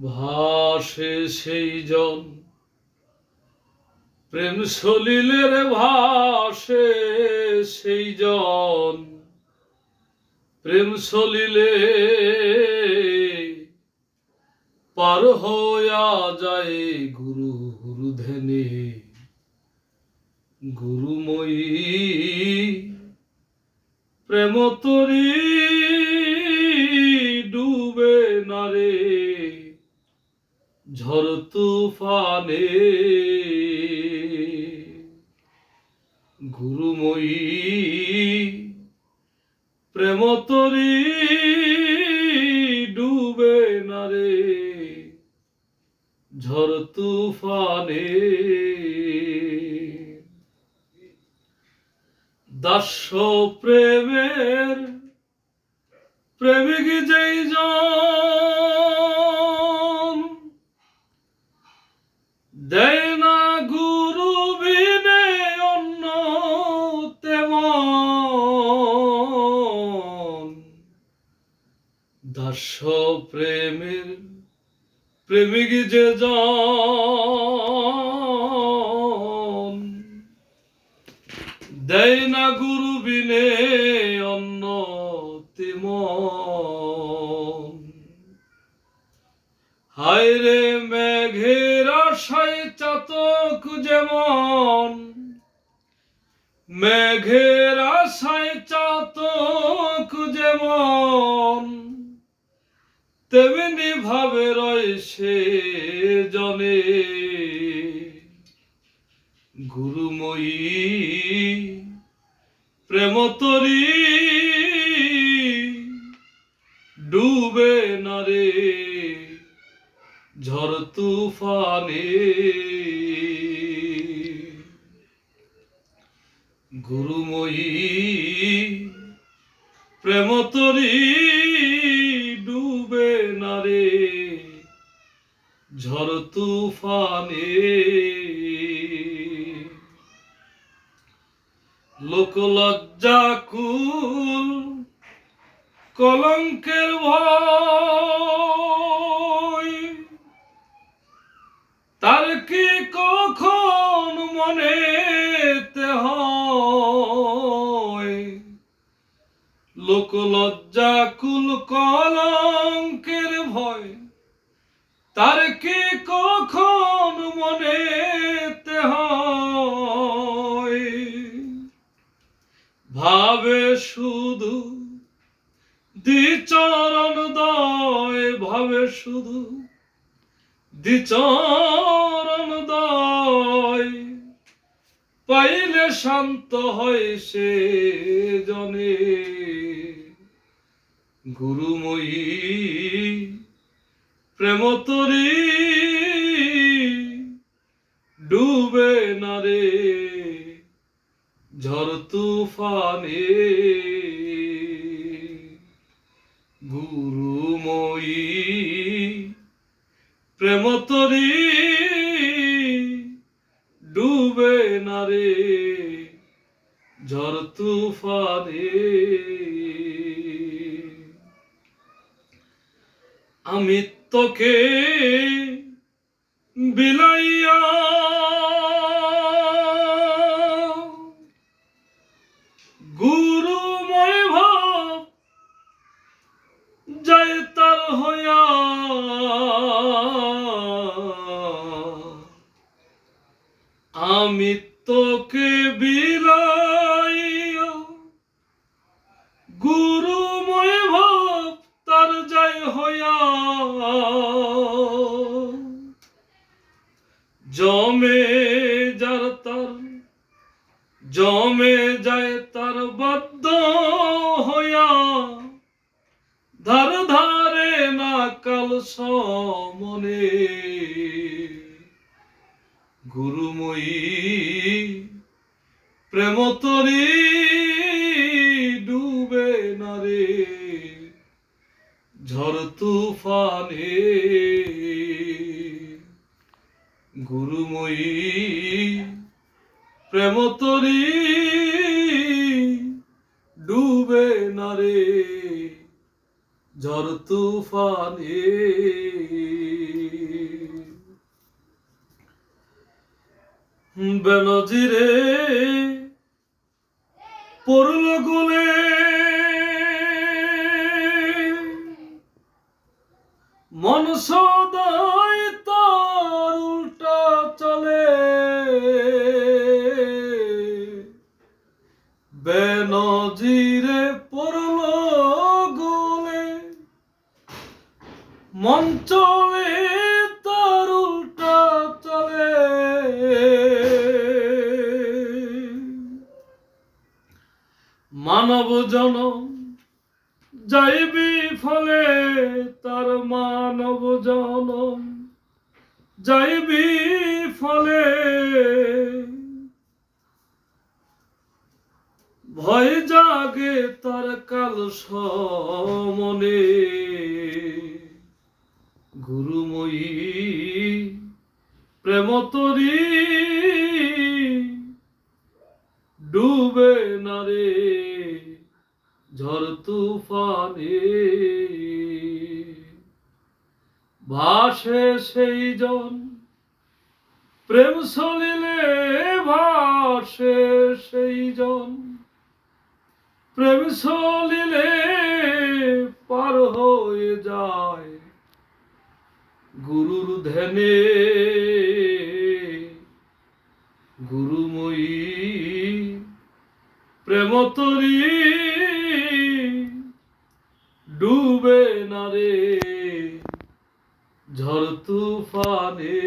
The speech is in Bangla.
ভাসে সেই জন প্রেম সলিলের ভাসে সেই জন প্রেম সলিলে পার হইয়া যায় গুরু ধ্যানে গুরুময়ী প্রেম তরি ডুবে না রে ঝড় তুফানে গুরুময়ী প্রেম তরি ডুবে না রে ঝড় তুফানে দাস্য প্রেমের প্রেমিক যেই জন দেয় না গুরু বিনে অন্য তেমন দাস্য প্রেমের প্রেমিক যে জন দেয় না গুরু বিনে অন্য তেমন হায় রে মেঘের আশায় চাতক যেমন মেঘের আশায় চাতক যেমন তেমনি ভাবে রয় সে জনে গুরুময়ী প্রেম তরি ডুবে না রে ঝড় তুফানে গুরুময়ী প্রেম তরি ডুবে না রে ঝড় তুফানে লোক লজ্জা কুল কলঙ্কের ভয় তার কি কখন মনেতে হয় লোক লজ্জা কুল কলঙ্কের ভয় তার কি কখন মনেতে হয় ভাবে শুধু দ্বিচরণ দয় ভাবে শুধু দ্বিচরণ দয় পাইলে শান্ত হয় সে জনে গুরুময়ী প্রেম তরি ডুবে না রে ঝড় তুফানে গুরুময়ী প্রেম তরি ডুবে না রে ঝড় তুফানে আমি তোকে বিলাইয়া গুরুময় ভাব যায় তার হইয়া আমি তোকে বিলাইয়া গুরুময় ভাব তার যায় হইয়া জমে যার তার জমে যায় তার বদ্ধ হইয়া ধার ধারে না কাল সমনে গুরুময়ী প্রেম তরি ডুবে না রে ঝড় তুফানে গুরুময়ী প্রেম তরি ডুবে না রে ঝড় তুফানে বেনজিরে পড়ল গোলে মন সদাই তার উল্টা চলে বেনজিরে পড়ল গোলে মন চলে তার উল্টা চলে মানব জনম যাইবি ফলে তার মানব জনম যাইবি ফলে ভয় জাগে তার কাল সমনে গুরুময়ী প্রেম তরি ডুবে না রে ঝড় তুফানে ভাসে সেই জন প্রেম সলিলে ভাসে সেই জন প্রেম সলিলে পার হয়ে যায় গুরুর ধ্যানে গুরুময়ী প্রেম তরি ডুবে না রে ঝড় তুফানে।